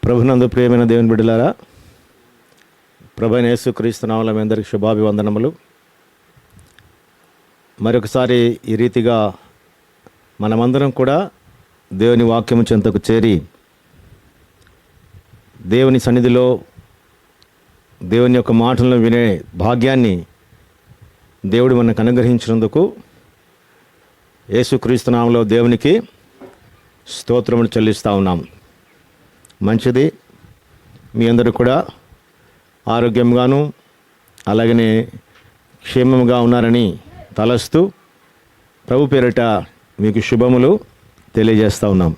ప్రభునందు ప్రియమైన దేవుని బిడ్డలారా, ప్రభువైన యేసుక్రీస్తు నామములో మీ అందరికీ శుభాభివందనములు. మరొకసారి ఈ రీతిగా మనమందరం కూడా దేవుని వాక్యము చెంతకు చేరి దేవుని సన్నిధిలో దేవుని యొక్క మాటలను వినే భాగ్యాన్ని దేవుడు మనకు అనుగ్రహించినందుకు యేసుక్రీస్తు నామములో దేవునికి స్తోత్రములు చెల్లిస్తూ ఉన్నాం. మంచిది, మీ అందరూ కూడా ఆరోగ్యంగాను అలాగనే క్షేమంగా ఉన్నారని తలస్తూ ప్రభు పేరిట మీకు శుభములు తెలియజేస్తూ ఉన్నాం.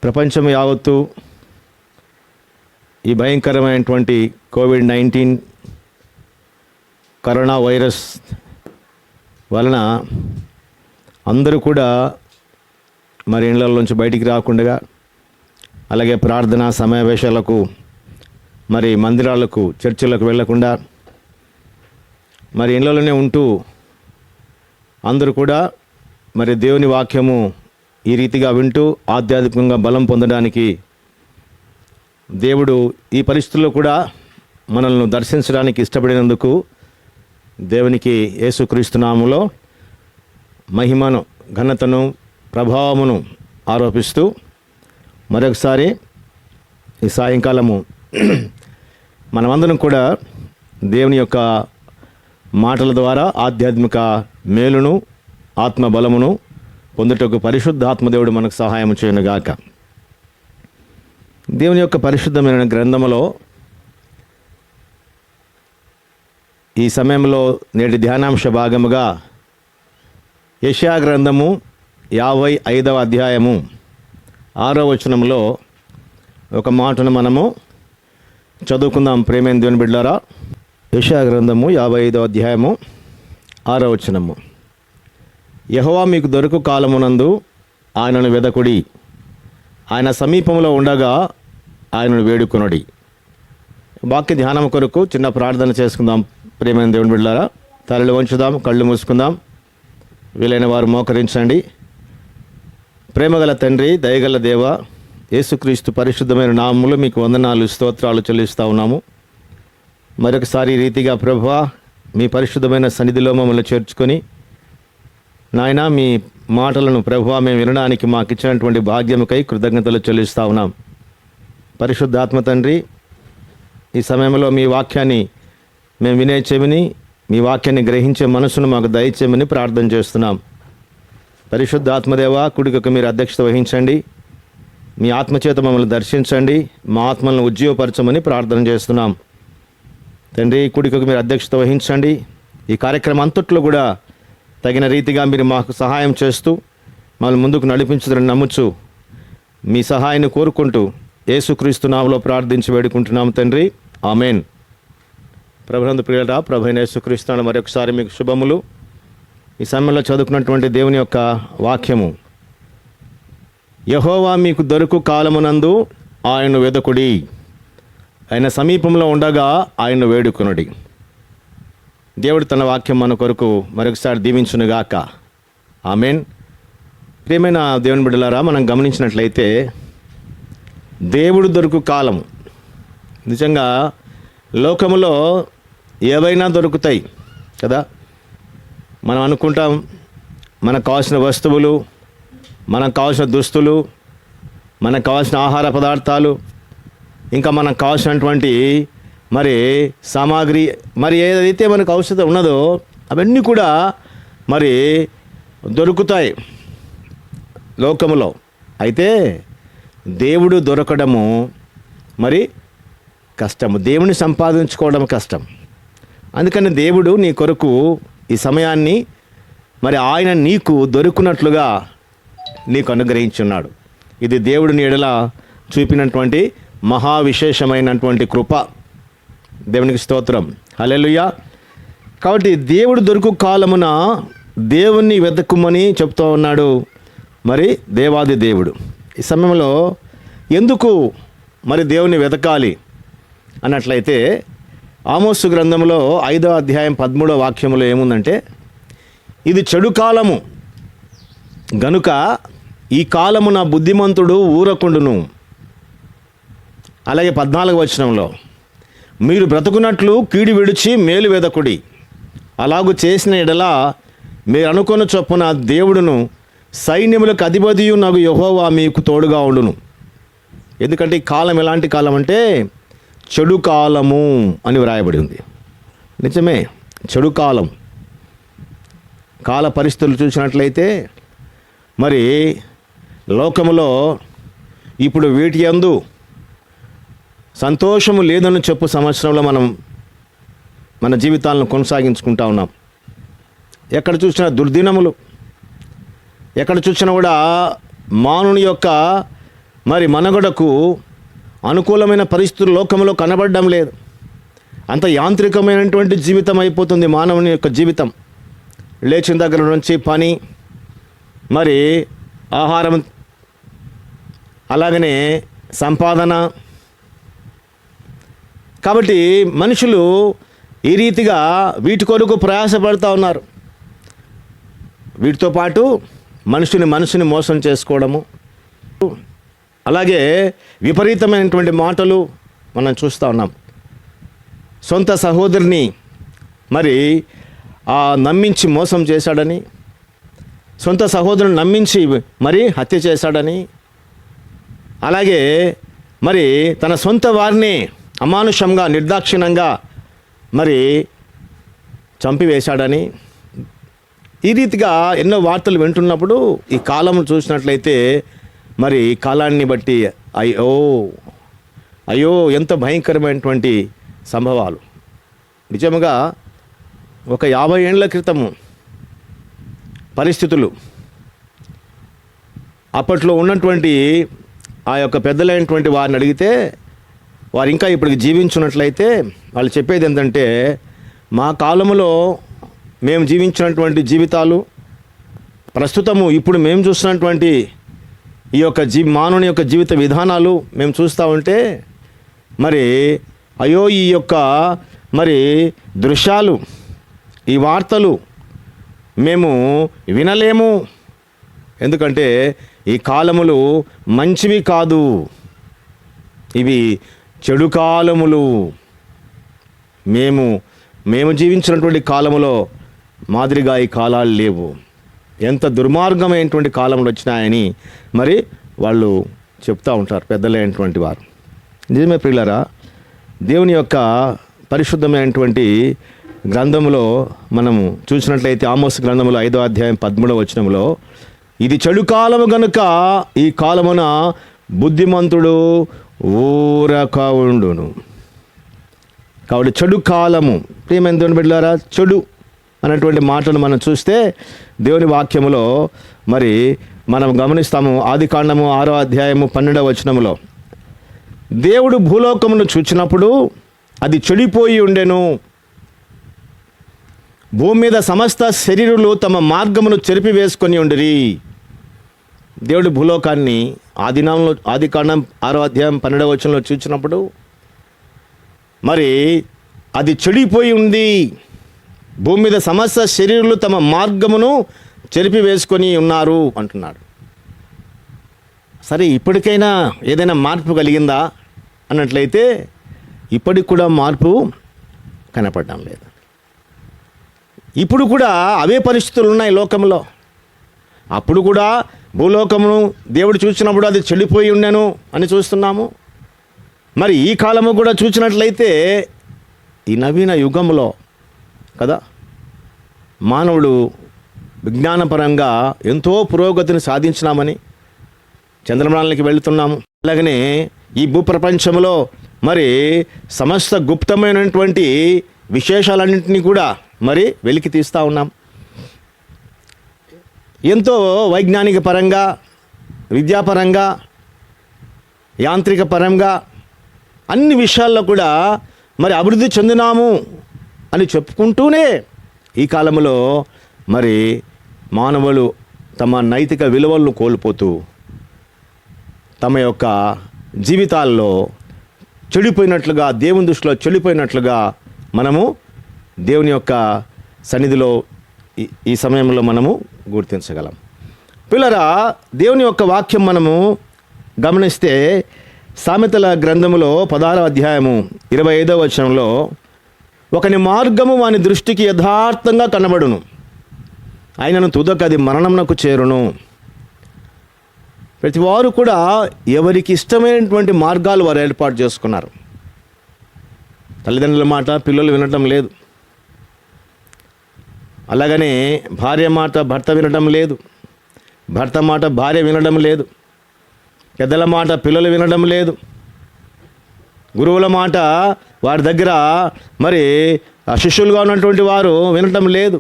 ప్రపంచం యావత్తు ఈ భయంకరమైనటువంటి కోవిడ్-19 కరోనా వైరస్ వలన అందరూ కూడా మరి ఇళ్లలోంచి బయటికి రాకుండా, అలాగే ప్రార్థనా సమావేశాలకు మరి మందిరాలకు చర్చిలకు వెళ్లకుండా మరి ఇళ్లలోనే ఉంటూ అందరూ కూడా మరి దేవుని వాక్యము ఈ రీతిగా వింటూ ఆధ్యాత్మికంగా బలం పొందడానికి దేవుడు ఈ పరిస్థితుల్లో కూడా మనల్ని దర్శించడానికి ఇష్టపడినందుకు దేవునికి యేసుక్రీస్తు నామములో మహిమను, ఘనతను, ప్రభావమును ఆరోపిస్తూ మరొకసారి ఈ సాయంకాలము మనమందరం కూడా దేవుని యొక్క మాటల ద్వారా ఆధ్యాత్మిక మేలును, ఆత్మ బలమును పొందుటకు పరిశుద్ధ ఆత్మదేవుడు మనకు సహాయం చేయనుగాక. దేవుని యొక్క పరిశుద్ధమైన గ్రంథములో ఈ సమయంలో నేటి ధ్యానాంశ భాగముగా యెషయా గ్రంథము 55వ అధ్యాయము 6వ వచనంలో ఒక మాటను మనము చదువుకుందాం. ప్రేమైన దేవుని బిడ్డలారా, యెషయా గ్రంథము 55వ అధ్యాయము 6వ వచనము. యెహోవా మీకు దొరకు కాలమునందు ఆయనను వెదకుడి, ఆయన సమీపంలో ఉండగా ఆయనను వేడుకొనుడి. వాక్య ధ్యానం కొరకు చిన్న ప్రార్థన చేసుకుందాం. ప్రేమైన దేవుని బిడ్డలారా, తలలు వంచుదాం, కళ్ళు మూసుకుందాం. వీలైన వారు మోకరించండి. ప్రేమగల తండ్రి, దయగల దేవ, యేసుక్రీస్తు పరిశుద్ధమైన నామములో మీకు వందనాలు, స్తోత్రాలు చెల్లిస్తూ ఉన్నాము. మరొకసారి ఈ రీతిగా ప్రభువా మీ పరిశుద్ధమైన సన్నిధిలో మమ్మల్ని చేర్చుకొని నాయన మీ మాటలను ప్రభువా మేము వినడానికి మాకు ఇచ్చినటువంటి భాగ్యముకై కృతజ్ఞతలు చెల్లిస్తూ ఉన్నాం. పరిశుద్ధాత్మ తండ్రి, ఈ సమయంలో మీ వాక్యాన్ని మేము వినే చెవిని, మీ వాక్యాన్ని గ్రహించే మనసును మాకు దయచేయమని ప్రార్థన చేస్తున్నాం. పరిశుద్ధ ఆత్మదేవ, కుడికి మీరు అధ్యక్షత వహించండి. మీ ఆత్మచేత మమ్మల్ని దర్శించండి, మా ఆత్మలను ఉజ్జీవపరచమని ప్రార్థన చేస్తున్నాం. తండ్రి, కుడికి మీరు అధ్యక్షత వహించండి. ఈ కార్యక్రమం అంతట్లో కూడా తగిన రీతిగా మీరు మాకు సహాయం చేస్తూ మమ్మల్ని ముందుకు నడిపించుదని నమ్ముచు మీ సహాయాన్ని కోరుకుంటూ యేసుక్రీస్తు నామములో ప్రార్థించి వేడుకుంటున్నాం తండ్రి, ఆమెన్. ప్రభునందు ప్రియులారా, ప్రభువైన యేసుక్రీస్తు మరొకసారి మీకు శుభములు. ఈ సమయంలో చదువుకున్నటువంటి దేవుని యొక్క వాక్యము, యెహోవా మీకు దొరకు కాలమునందు ఆయనను వెదకుడి, ఆయన సమీపంలో ఉండగా ఆయనను వేడుకొనుడి. దేవుడు తన వాక్యం మన కొరకు మరొకసారి దీవించునుగాక, ఆమెన్. ప్రియమైన దేవుని బిడ్డలారా, మనం గమనించినట్లయితే దేవుడు దొరకు కాలము, నిజంగా లోకములో ఏవైనా దొరుకుతాయి కదా. మనం అనుకుంటాం మనకు కావాల్సిన వస్తువులు, మనకు కావాల్సిన దుస్తులు, మనకు కావాల్సిన ఆహార పదార్థాలు, ఇంకా మనకు కావాల్సినటువంటి మరి సామాగ్రి, మరి ఏదైతే మనకు అవసరం ఉన్నదో అవన్నీ కూడా మరి దొరుకుతాయి లోకములో. అయితే దేవుడు దొరకడము మరి కష్టము, దేవుని సంపాదించుకోవడం కష్టం. అందుకని దేవుడు నీ కొరకు ఈ సమయాన్ని మరి ఆయన నీకు దొరుకున్నట్లుగా నీకు అనుగ్రహించున్నాడు. ఇది దేవుడిని ఎడల చూపినటువంటి మహా విశేషమైనటువంటి కృప. దేవునికి స్తోత్రం, హల్లెలూయా. కాబట్టి దేవుడు దొరుకు కాలమున దేవుణ్ణి వెతకుమని చెప్తూ ఉన్నాడు మరి దేవాది దేవుడు. ఈ సమయంలో ఎందుకు మరి దేవుని వెతకాలి అన్నట్లయితే ఆమోసు గ్రంథంలో 5వ అధ్యాయం 13వ వాక్యములో ఏముందంటే, ఇది చెడు కాలము గనుక ఈ కాలమున బుద్ధిమంతుడు ఊరకుండును. అలాగే 14వ వచనంలో, మీరు బ్రతుకున్నట్లు కీడు విడిచి మేలు వెదకుడి, అలాగు చేసిన ఎడల మీరు అనుకున్న చొప్పున దేవుడును సైన్యములకు అధిపతియు నాకు యెహోవా మీకు తోడుగా ఉండును. ఎందుకంటే ఈ కాలం ఎలాంటి కాలం అంటే చెడు కాలము అని వ్రాయబడి ఉంది. నిజమే, చెడు కాలం. కాల పరిస్థితులు చూసినట్లయితే మరి లోకములో ఇప్పుడు వీటి యందు సంతోషము లేదని చెప్పు సంవత్సరంలో మనం మన జీవితాలను కొనసాగించుకుంటా ఉన్నాం. ఎక్కడ చూసినా దుర్దినములు, ఎక్కడ చూసినా కూడా మానవుని యొక్క మరి మనుగడకు అనుకూలమైన పరిస్థితులు లోకంలో కనబడడం లేదు. అంత యాంత్రికమైనటువంటి జీవితం అయిపోతుంది మానవుని యొక్క జీవితం. లేచిన దగ్గర నుంచి పని, మరి ఆహారం, అలాగనే సంపాదన. కాబట్టి మనుషులు ఈ రీతిగా వీటి కొరకు ప్రయాసపడుతూ ఉన్నారు. వీటితో పాటు మనుషుని మోసం చేసుకోవడము, అలాగే విపరీతమైనటువంటి మాటలు మనం చూస్తూ ఉన్నాం. సొంత సహోదరిని మరి నమ్మించి మోసం చేశాడని, సొంత సహోదరుని నమ్మించి మరి హత్య చేశాడని, అలాగే మరి తన సొంత వారిని అమానుషంగా నిర్దాక్షిణ్యంగా మరి చంపివేశాడని, ఈ రీతిగా ఎన్నో వార్తలు వింటున్నప్పుడు ఈ కాలం చూసినట్లయితే మరి ఈ కాలాన్ని బట్టి అయ్యో ఎంత భయంకరమైనటువంటి సంభవాలు. నిజముగా ఒక 50 ఏళ్ల క్రితము పరిస్థితులు, అప్పట్లో ఉన్నటువంటి ఆ యొక్క పెద్దలైనటువంటి వారిని అడిగితే వారు ఇంకా ఇప్పటికి జీవించున్నట్లయితే వాళ్ళు చెప్పేది ఏంటంటే, మా కాలంలో మేము జీవించినటువంటి జీవితాలు, ప్రస్తుతము ఇప్పుడు మేము చూస్తున్నటువంటి ఈ యొక్క మానవుని యొక్క జీవిత విధానాలు మేము చూస్తూ ఉంటే మరి అయ్యో ఈ యొక్క మరి దృశ్యాలు, ఈ వార్తలు మేము వినలేము. ఎందుకంటే ఈ కాలములు మంచివి కాదు, ఇవి చెడు కాలములు. మేము జీవించినటువంటి కాలములో మాదిరిగా ఈ కాలాలు లేవు. ఎంత దుర్మార్గమైనటువంటి కాలంలో వచ్చినాయని మరి వాళ్ళు చెప్తూ ఉంటారు పెద్దలైనటువంటి వారు. నిజమే ప్రియులారా, దేవుని యొక్క పరిశుద్ధమైనటువంటి గ్రంథంలో మనము చూసినట్లయితే ఆమోస్ గ్రంథంలో 5వ అధ్యాయం 13వ వచనంలో, ఇది చెడు కాలము గనుక ఈ కాలమున బుద్ధిమంతుడు ఊరక ఉండును. కాబట్టి చెడు కాలము, ప్రియమైన దేవుని బిడ్డలారా, చెడు అన్నటువంటి మాటను మనం చూస్తే దేవుని వాక్యములో మరి మనం గమనిస్తాము. ఆదికాండము 6వ అధ్యాయము 12వ వచనములో, దేవుడు భూలోకమును చూచినప్పుడు అది చెడిపోయి ఉండెను, భూమి మీద సమస్త శరీరులు తమ మార్గమును చెరిపివేసుకొని ఉండిరి. దేవుడు భూలోకాన్ని ఆదికాండం 6వ అధ్యాయం 12వ వచనంలో చూచినప్పుడు మరి అది చెడిపోయి ఉంది, భూమి మీద సమస్త శరీరులు తమ మార్గమును చెరిపివేసుకొని ఉన్నారు అంటున్నాడు. సరే, ఇప్పటికైనా ఏదైనా మార్పు కలిగిందా అన్నట్లయితే ఇప్పటికి కూడా మార్పు కనపడడం లేదు. ఇప్పుడు కూడా అవే పరిస్థితులు ఉన్నాయి లోకంలో. అప్పుడు కూడా భూలోకమును దేవుడు చూసినప్పుడు అది చెడిపోయి ఉండెను అని చూస్తున్నాము. మరి ఈ కాలము కూడా చూసినట్లయితే ఈ నవీన యుగంలో కదా మానవుడు విజ్ఞానపరంగా ఎంతో పురోగతిని సాధించినామని, చంద్రమండలానికి వెళుతున్నాము. అలాగనే ఈ భూప్రపంచంలో మరి సమస్త గుప్తమైనటువంటి విశేషాలన్నింటినీ కూడా మరి వెలికి తీస్తూ ఉన్నాం. ఎంతో వైజ్ఞానిక పరంగా, విద్యాపరంగా, యాంత్రిక పరంగా అన్ని విషయాల్లో కూడా మరి అభివృద్ధి చెందినాము అని చెప్పుకుంటూనే ఈ కాలంలో మరి మానవులు తమ నైతిక విలువలను కోల్పోతూ తమ యొక్క జీవితాల్లో చెడిపోయినట్లుగా, దేవుని దృష్టిలో చెడిపోయినట్లుగా మనము దేవుని యొక్క సన్నిధిలో ఈ సమయంలో మనము గుర్తించగలం. పిల్లరా, దేవుని యొక్క వాక్యం మనము గమనిస్తే సామెతల గ్రంథములో 16వ అధ్యాయము 25వ వచనంలో, ఒకని మార్గము వాని దృష్టికి యథార్థంగా కనబడును, ఆయనను తుదకది మరణమునకు చేరును. ప్రతి వారు కూడా ఎవరికి ఇష్టమైనటువంటి మార్గాలు వారు ఏర్పాటు చేసుకున్నారు. తల్లిదండ్రుల మాట పిల్లలు వినటం లేదు, అలాగనే భార్య మాట భర్త వినడం లేదు, భర్త మాట భార్య వినడం లేదు, పెద్దల మాట పిల్లలు వినడం లేదు, గురువుల మాట వారి దగ్గర మరి శిష్యులుగా ఉన్నటువంటి వారు వినటం లేదు.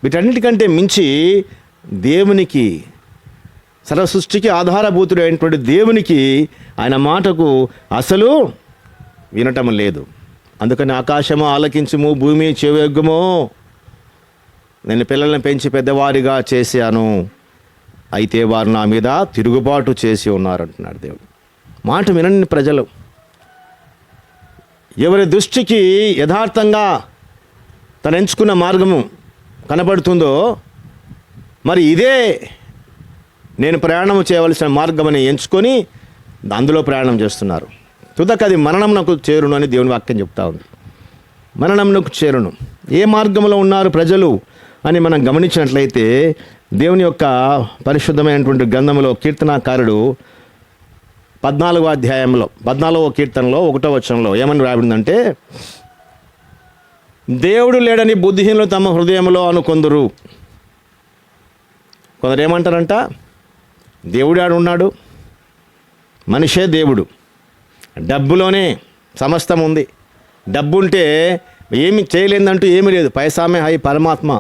వీటన్నిటికంటే మించి దేవునికి, సర్వసృష్టికి ఆధారభూతుడైనటువంటి దేవునికి, ఆయన మాటకు అసలు వినటం లేదు. అందుకని ఆకాశము ఆలకించుము, భూమి చెవియొగ్గుము, నేను పిల్లల్ని పెంచి పెద్దవారిగా చేశాను, అయితే వారు నా మీద తిరుగుబాటు చేసి ఉన్నారు అంటున్నాడు దేవుడు. మాట వినని ప్రజలు, ఎవరి దృష్టికి యథార్థంగా తను ఎంచుకున్న మార్గము కనబడుతుందో, మరి ఇదే నేను ప్రయాణం చేయవలసిన మార్గమని ఎంచుకొని అందులో ప్రయాణం చేస్తున్నారు. తుదకది మరణమునకు చేరును అని దేవుని వాక్యం చెప్తా ఉంది. మరణమునకు చేరును. ఏ మార్గంలో ఉన్నారు ప్రజలు అని మనం గమనించినట్లయితే, దేవుని యొక్క పరిశుద్ధమైనటువంటి గ్రంథంలో కీర్తనాకారుడు 14వ అధ్యాయంలో 14వ కీర్తనలో 1వ వచనంలో ఏమని రాబడిందంటే, దేవుడు లేడని బుద్ధిహీనులు తమ హృదయంలో అనుకొందురు. కొందరు ఏమంటారంట, దేవుడు ఆడు ఉన్నాడు, మనిషే దేవుడు, డబ్బులోనే సమస్తం ఉంది, డబ్బు ఉంటే ఏమి చేయలేదంటూ ఏమీ లేదు, పైసామే హై పరమాత్మ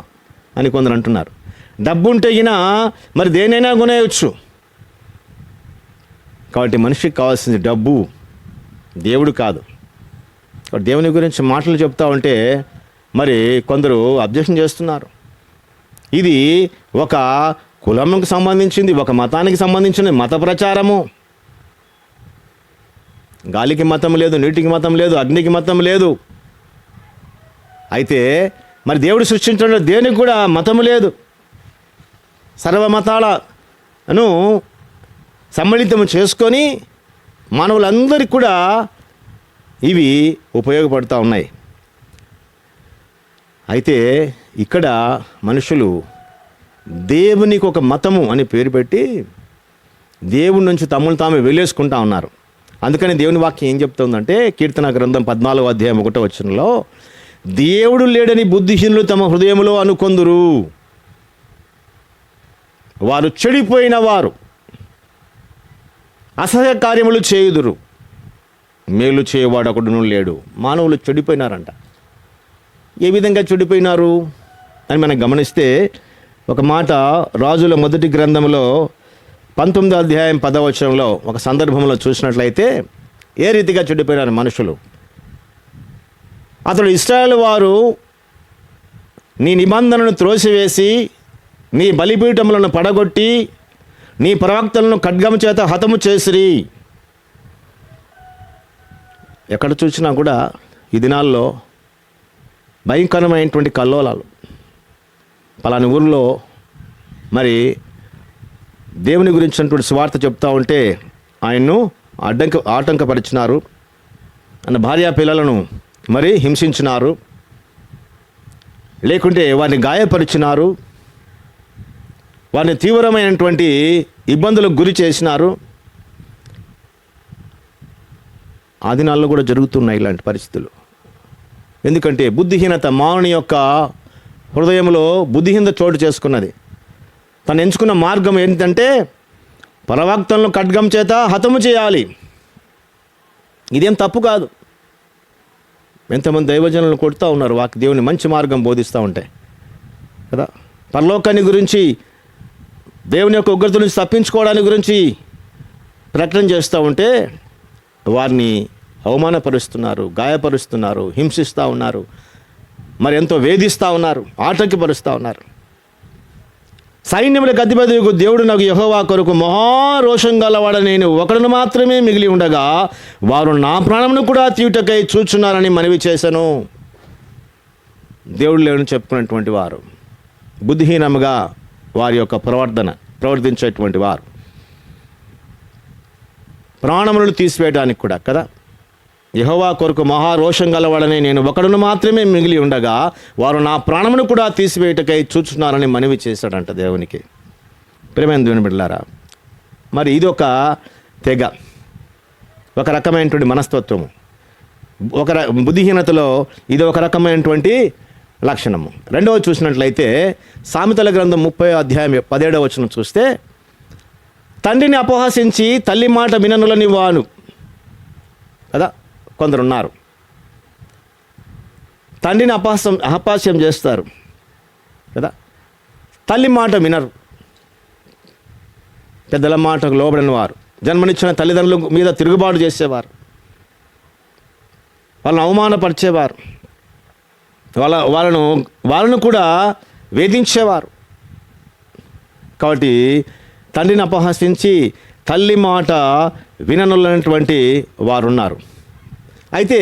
అని కొందరు అంటున్నారు. డబ్బు ఉంటే గిన మరి దేనైనా కొనేయచ్చు. కాబట్టి మనిషికి కావాల్సింది డబ్బు, దేవుడు కాదు. దేవుని గురించి మాటలు చెప్తా ఉంటే మరి కొందరు అబ్జెక్షన్ చేస్తున్నారు. ఇది ఒక కులంకు సంబంధించింది, ఒక మతానికి సంబంధించిన మత ప్రచారము. గాలికి మతం లేదు, నీటికి మతం లేదు, అగ్నికి మతం లేదు. అయితే మరి దేవుడు సృష్టించడంలో దేనికి కూడా మతము లేదు. సర్వమతాలను సమ్మిళితం చేసుకొని మానవులందరికీ కూడా ఇవి ఉపయోగపడుతూ ఉన్నాయి. అయితే ఇక్కడ మనుషులు దేవునికి ఒక మతము అని పేరు పెట్టి దేవుడి నుంచి తమను తాము వెళ్ళేసుకుంటా ఉన్నారు. అందుకని దేవుని వాక్యం ఏం చెప్తుందంటే, కీర్తన గ్రంథం 14వ అధ్యాయం 1వ వచనంలో, దేవుడు లేడని బుద్ధిహీనులు తమ హృదయంలో అనుకొందురు, వారు చెడిపోయిన వారు అసహ్య కార్యములు చేయుదురు, మేలు చేయవాడు ఒకడును లేడు. మానవులు చెడిపోయినారంట. ఏ విధంగా చెడిపోయినారు అని మనం గమనిస్తే, ఒక మాట రాజుల మొదటి గ్రంథంలో 19వ అధ్యాయం 10వ వచనంలో ఒక సందర్భంలో చూసినట్లయితే ఏ రీతిగా చెడిపోయినారు మనుషులు. అతడు ఇశ్రాయేలు వారు నీ నిబంధనను త్రోసివేసి నీ బలిపీఠములను పడగొట్టి నీ ప్రవక్తలను ఖడ్గము చేత హతము చేసిరి. ఎక్కడ చూసినా కూడా ఈ దినాల్లో భయంకరమైనటువంటి కల్లోలాలు. పలాని ఊరిలో మరి దేవుని గురించినటువంటి స్వార్థ చెప్తా ఉంటే ఆయన్ను ఆటంకపరిచినారు, అన్న భార్య పిల్లలను మరి హింసించినారు, లేకుంటే వారిని గాయపరిచినారు, వారిని తీవ్రమైనటువంటి ఇబ్బందులకు గురి చేసినారు. ఆ దినాల్లో కూడా జరుగుతున్నాయి ఇలాంటి పరిస్థితులు. ఎందుకంటే బుద్ధిహీనత మానవుని యొక్క హృదయంలో బుద్ధిహీనత చోటు చేసుకున్నది. తను ఎంచుకున్న మార్గం ఏంటంటే ప్రవక్తలను ఖడ్గం చేత హతము చేయాలి. ఇదేం తప్పు కాదు. ఎంతమంది దైవజనులను కొడుతూ ఉన్నారు దేవుని మంచి మార్గం బోధిస్తూ ఉంటాయి కదా. పరలోకాన్ని గురించి, దేవుని యొక్క ఉగ్రత నుంచి తప్పించుకోవడానికి గురించి ప్రకటన చేస్తూ ఉంటే వారిని అవమానపరుస్తున్నారు, గాయపరుస్తున్నారు, హింసిస్తూ ఉన్నారు, మరి ఎంతో వేధిస్తూ ఉన్నారు, ఆటంకపరుస్తూ ఉన్నారు. సైన్యములకు అధిపతియగు దేవుడు నాకు యెహోవా కొరకు మహారోషం గలవాడ నేను ఒకడును మాత్రమే మిగిలి ఉండగా వారు నా ప్రాణమును కూడా తీయుటకై చూచున్నారని మనవి చేశాను. దేవుడు లేడని చెప్పుకున్నటువంటి వారు బుద్ధిహీనముగా వారి యొక్క ప్రవర్తించేటువంటి వారు. ప్రాణములను తీసివేయడానికి కూడా కదా, యెహోవా కొరకు మహారోషం గలవాడని నేను ఒకడును మాత్రమే మిగిలి ఉండగా వారు నా ప్రాణమును కూడా తీసివేయటకై చూచున్నారని మనవి చేశాడంట దేవునికి. ప్రియమైన దేవుని బిడ్డలారా, మరి ఇది ఒక తెగ, ఒక రకమైనటువంటి మనస్తత్వము, బుద్ధిహీనతలో ఇది ఒక రకమైనటువంటి లక్షణము. రెండవది చూసినట్లయితే సామెతల గ్రంథం 30వ అధ్యాయం 17వ వచనం చూస్తే, తండ్రిని అపహాసించి తల్లి మాట విననులని వాను కదా కొందరున్నారు. తండ్రిని అపహాస్యం చేస్తారు కదా, తల్లి మాట వినరు, పెద్దల మాటకు లోబడిన వారు, జన్మనిచ్చిన తల్లిదండ్రుల మీద తిరుగుబాటు చేసేవారు, వాళ్ళని అవమానపరిచేవారు, వాళ్ళను కూడా వేధించేవారు. కాబట్టి తండ్రిని అపహసించి తల్లి మాట విననున్నటువంటి వారు ఉన్నారు. అయితే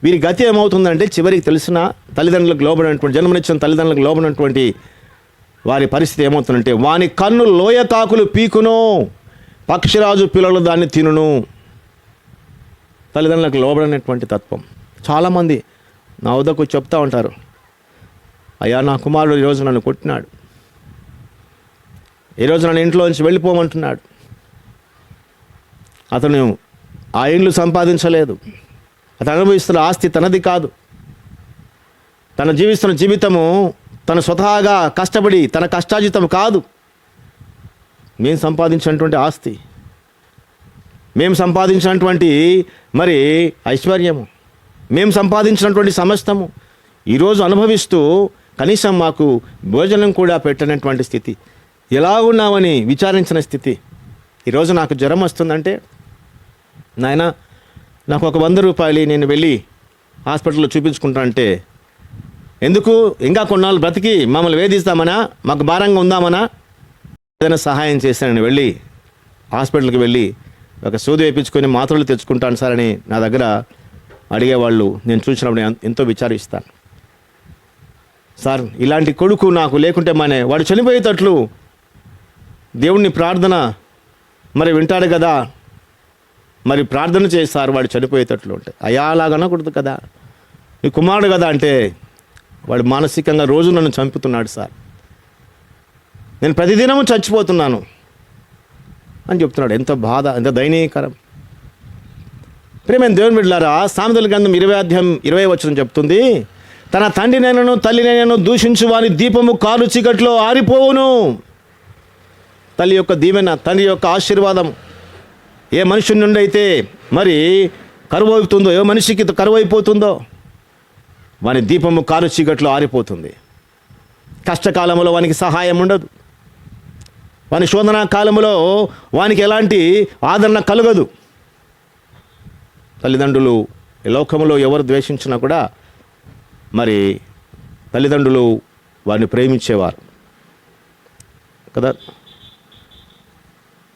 వీరి గతి ఏమవుతుందంటే చివరికి తెలిసిన తల్లిదండ్రులకు లోబడినటువంటి, జన్మనిచ్చిన తల్లిదండ్రులకు లోబడినటువంటి వారి పరిస్థితి ఏమవుతుందంటే, వాని కన్ను లోయ కాకులు పీకును, పక్షిరాజు పిల్లలు దాన్ని తినును. తల్లిదండ్రులకు లోబడినటువంటి తత్వం. చాలామంది నా వద్దకు చెప్తూ ఉంటారు, అయ్యా నా కుమారుడు ఈరోజు నన్ను కొట్టినాడు, ఈరోజు నన్ను ఇంట్లోంచి వెళ్ళిపోమంటున్నాడు, అతను ఆ ఇండ్లు సంపాదించలేదు, అతను అనుభవిస్తున్న ఆస్తి తనది కాదు, తను జీవిస్తున్న జీవితము తను స్వతహాగా కష్టపడి తన కష్టార్జితం కాదు, మేము సంపాదించినటువంటి ఆస్తి, మేము సంపాదించినటువంటి మరి ఐశ్వర్యము, మేము సంపాదించినటువంటి సమస్తము ఈరోజు అనుభవిస్తూ కనీసం మాకు భోజనం కూడా పెట్టనటువంటి స్థితి, ఎలా ఉన్నామని విచారించిన స్థితి. ఈరోజు నాకు జ్వరం వస్తుందంటే, నాయన నాకు ఒక 100 రూపాయలు నేను వెళ్ళి హాస్పిటల్లో చూపించుకుంటానంటే, ఎందుకు ఇంకా కొన్నాళ్ళు బ్రతికి మమ్మల్ని వేధిస్తామనా, మాకు భారంగా ఉందామనా, ఏదైనా సహాయం చేశానని వెళ్ళి హాస్పిటల్కి వెళ్ళి ఒక సూది వేయించుకొని మాత్రలు తెచ్చుకుంటాను సార్ అని నా దగ్గర అడిగేవాళ్ళు నేను చూసినప్పుడు ఎంతో విచారిస్తాను. సార్ ఇలాంటి కొడుకు నాకు లేకుంటే వాడు చనిపోయేటట్లు దేవుణ్ణి ప్రార్థన మరి వింటాడు కదా, మరి ప్రార్థన చేస్తారు వాడు చనిపోయేటట్లు ఉంటే. అయ్యా అలాగనకూడదు కదా, నీ కుమారుడు కదా అంటే, వాడు మానసికంగా రోజు నన్ను చంపుతున్నాడు సార్, నేను ప్రతిదినము చచ్చిపోతున్నాను అని చెప్తున్నాడు. ఎంత బాధ, ఎంత దయనీయకరం. ప్రియమైన దేవుని బిడ్డలారా, సామెతల గ్రంథం 20వ అధ్యాయం 20వ వచనం చెప్తుంది, తన తండ్రినైనను తల్లినైనను దూషించు వాని దీపము కారు చీకట్లో ఆరిపోవును. తల్లి యొక్క దీవెన, తండ్రి యొక్క ఆశీర్వాదం ఏ మనుషుని నుండి అయితే మరి కరువు అవుతుందో, ఏ మనిషికి కరువు అయిపోతుందో, వాని దీపము కారు చీకట్లో ఆరిపోతుంది. కష్టకాలంలో వానికి సహాయం ఉండదు, వాని శోధన కాలంలో వానికి ఎలాంటి ఆదరణ కలగదు. తల్లిదండ్రులు ఈ లోకంలో ఎవరు ద్వేషించినా కూడా మరి తల్లిదండ్రులు వారిని ప్రేమించేవారు కదా.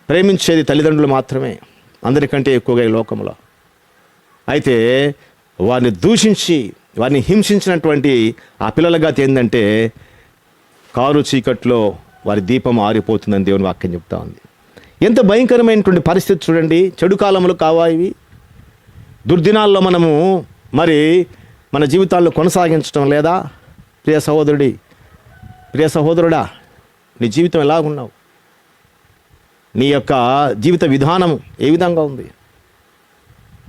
ప్రేమించేది తల్లిదండ్రులు మాత్రమే, అందరికంటే ఎక్కువగా ఈ లోకంలో. అయితే వారిని దూషించి వారిని హింసించినటువంటి ఆ పిల్లల గతి ఏంటంటే, కారు చీకట్లో వారి దీపం ఆరిపోతుందని దేవుని వాక్యం చెప్తా ఉంది. ఎంత భయంకరమైనటువంటి పరిస్థితి చూడండి. చెడు కాలములు కావా ఇవి? దుర్దినాల్లో మనము మరి మన జీవితాల్లో కొనసాగించడం లేదా? ప్రియ సహోదరుడి, ప్రియ సహోదరుడా, నీ జీవితం ఎలాగున్నావు? నీ యొక్క జీవిత విధానం ఏ విధంగా ఉంది?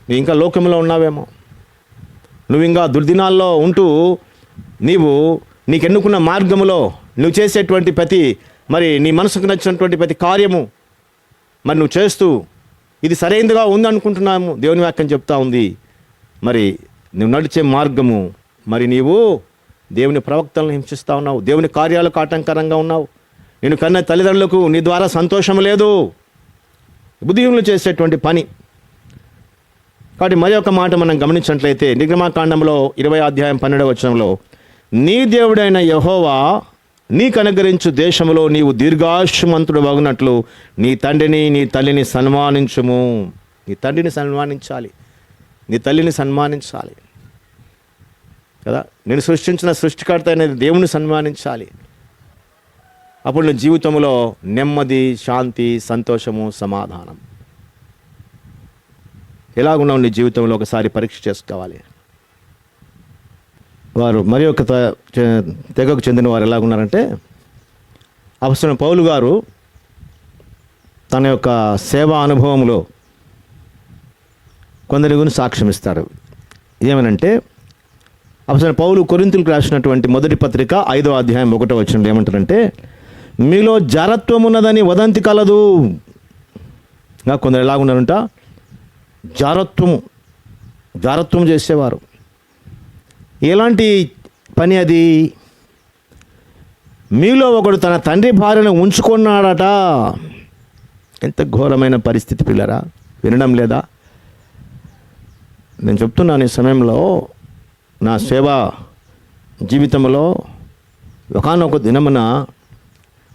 నువ్వు ఇంకా లోకంలో ఉన్నావేమో, నువ్వు ఇంకా దుర్దినాల్లో ఉంటూ నీకు ఎన్నుకున్న మార్గములో నువ్వు చేసేటువంటి ప్రతి మరి నీ మనసుకు నచ్చినటువంటి ప్రతి కార్యము మరి నువ్వు చేస్తూ ఇది సరైనదిగా ఉందనుకుంటున్నాము. దేవుని వాక్యం చెప్తా ఉంది, మరి నువ్వు నడిచే మార్గము, మరి నీవు దేవుని ప్రవక్తలను హింసిస్తూ ఉన్నావు, దేవుని కార్యాలకు ఆటంకరంగా ఉన్నావు, నేను కన్న తల్లిదండ్రులకు నీ ద్వారా సంతోషం లేదు, బుద్ధిహీనులు చేసేటువంటి పని. కాబట్టి మరి ఒక మాట మనం గమనించినట్లయితే నిర్గమాకాండంలో 20వ అధ్యాయం 12వ వచనంలో, నీ దేవుడైన యెహోవా నీకు అనుగ్రహించు దేశంలో నీవు దీర్ఘాయుష్మంతుడు వగునట్లు నీ తండ్రిని నీ తల్లిని సన్మానించుము. నీ తండ్రిని సన్మానించాలి, నీ తల్లిని సన్మానించాలి కదా. నేను సృష్టించిన సృష్టికర్త అయిన దేవుని సన్మానించాలి. అప్పుడు నీ జీవితంలో నెమ్మది, శాంతి, సంతోషము, సమాధానం. ఎలాగున్నావు నీ జీవితంలో ఒకసారి పరీక్ష చేసుకోవాలి. వారు మరి ఒక తెగకు చెందిన వారు ఎలాగున్నారంటే, అపొస్తలుడైన పౌలు గారు తన యొక్క సేవా అనుభవంలో కొందరి గురించి సాక్ష్యం ఇస్తారు. ఏమనంటే, అపొస్తలుడైన పౌలు కొరింథీయులకు రాసినటువంటి మొదటి పత్రిక 5వ అధ్యాయం 1వ వచనంలో ఏమంటారంటే, మీలో జారత్వం ఉన్నదని వదంతి కలదు. ఇంకా కొందరు ఎలాగున్నారంట, జారత్వం చేసేవారు. ఎలాంటి పని అది? మీలో ఒకడు తన తండ్రి భార్యను ఉంచుకున్నాడట. ఎంత ఘోరమైన పరిస్థితి పిల్లరా, వినడం లేదా? నేను చెప్తున్నాను, ఈ సమయంలో నా సేవా జీవితంలో ఒకానొక దినమున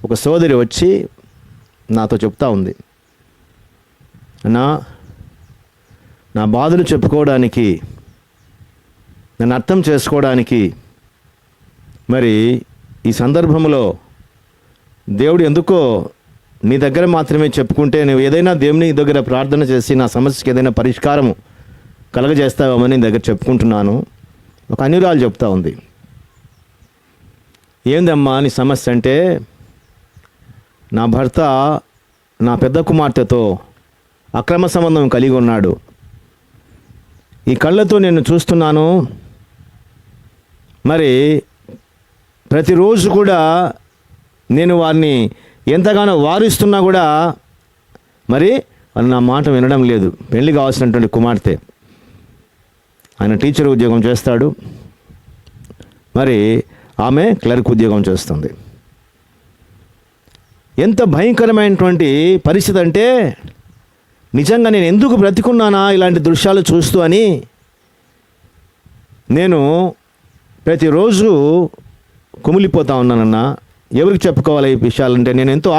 ఒక సోదరి వచ్చి నాతో చెప్తా ఉంది, నా బాధలు చెప్పుకోవడానికి, నన్ను అర్థం చేసుకోవడానికి మరి ఈ సందర్భంలో దేవుడు ఎందుకో నీ దగ్గర మాత్రమే చెప్పుకుంటే నువ్వు ఏదైనా దేవుని దగ్గర ప్రార్థన చేసి నా సమస్యకి ఏదైనా పరిష్కారము కలగజేస్తావేమని నీ దగ్గర చెప్పుకుంటున్నాను. ఒక అన్యురాలు చెప్తా ఉంది. ఏందమ్మా నీ సమస్య అంటే, నా భర్త నా పెద్ద కుమార్తెతో అక్రమ సంబంధం కలిగి ఉన్నాడు. ఈ కళ్ళతో నేను చూస్తున్నాను. మరి ప్రతిరోజు కూడా నేను వారిని ఎంతగానో వారిస్తున్నా కూడా మరి వాళ్ళు నా మాట వినడం లేదు. పెళ్లి కావాల్సినటువంటి కుమార్తె, ఆయన టీచర్ ఉద్యోగం చేస్తాడు, మరి ఆమె క్లర్క్ ఉద్యోగం చేస్తుంది. ఎంత భయంకరమైనటువంటి పరిస్థితి అంటే, నిజంగా నేను ఎందుకు బ్రతికున్నానా ఇలాంటి దృశ్యాలు చూస్తూ అని నేను ప్రతిరోజు కుమిలిపోతా ఉన్నానన్నా. ఎవరికి చెప్పుకోవాలి ఈ విషయాలంటే? నేను ఎంతో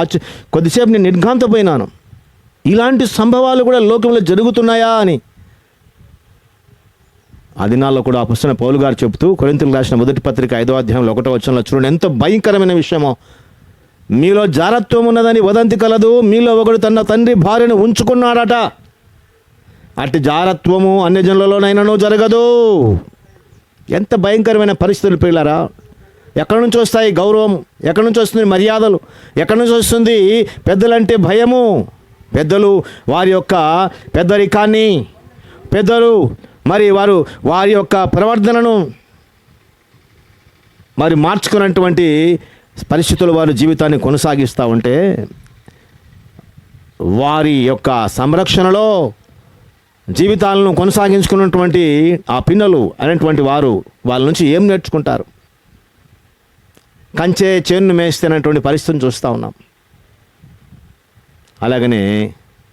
కొద్దిసేపు నేను నిర్ఘాంతపోయినాను. ఇలాంటి సంభవాలు కూడా లోకంలో జరుగుతున్నాయా అని. ఆ దినాల్లో కూడా అపొస్తలుడైన పౌలు గారు చెప్తూ కొరింథీయులకు రాసిన మొదటి పత్రిక 5వ అధ్యాయం 1వ వచనంలో చూడండి, ఎంత భయంకరమైన విషయమో. మీలో జారత్వం ఉన్నదని వదంతి కలదు, మీలో ఒకడు తన తండ్రి భార్యను ఉంచుకున్నాడట. అట్టి జారత్వము అన్య జనులలోనైనాను జరగదు. ఎంత భయంకరమైన పరిస్థితులు పిల్లరా. ఎక్కడి నుంచి వస్తాయి గౌరవం? ఎక్కడి నుంచి వస్తుంది మర్యాదలు? ఎక్కడి నుంచి వస్తుంది పెద్దలంటే భయము? పెద్దలు వారి యొక్క పెద్దరికాన్ని, పెద్దలు మరి వారి యొక్క ప్రవర్తనను మరి మార్చుకున్నటువంటి పరిస్థితులు వారి జీవితాన్ని కొనసాగిస్తూ ఉంటే, వారి యొక్క సంరక్షణలో జీవితాలను కొనసాగించుకున్నటువంటి ఆ పిన్నలు అనేటువంటి వారు వాళ్ళ నుంచి ఏం నేర్చుకుంటారు? కంచే చేను మేస్తేనటువంటి పరిస్థితిని చూస్తూ ఉన్నాం. అలాగనే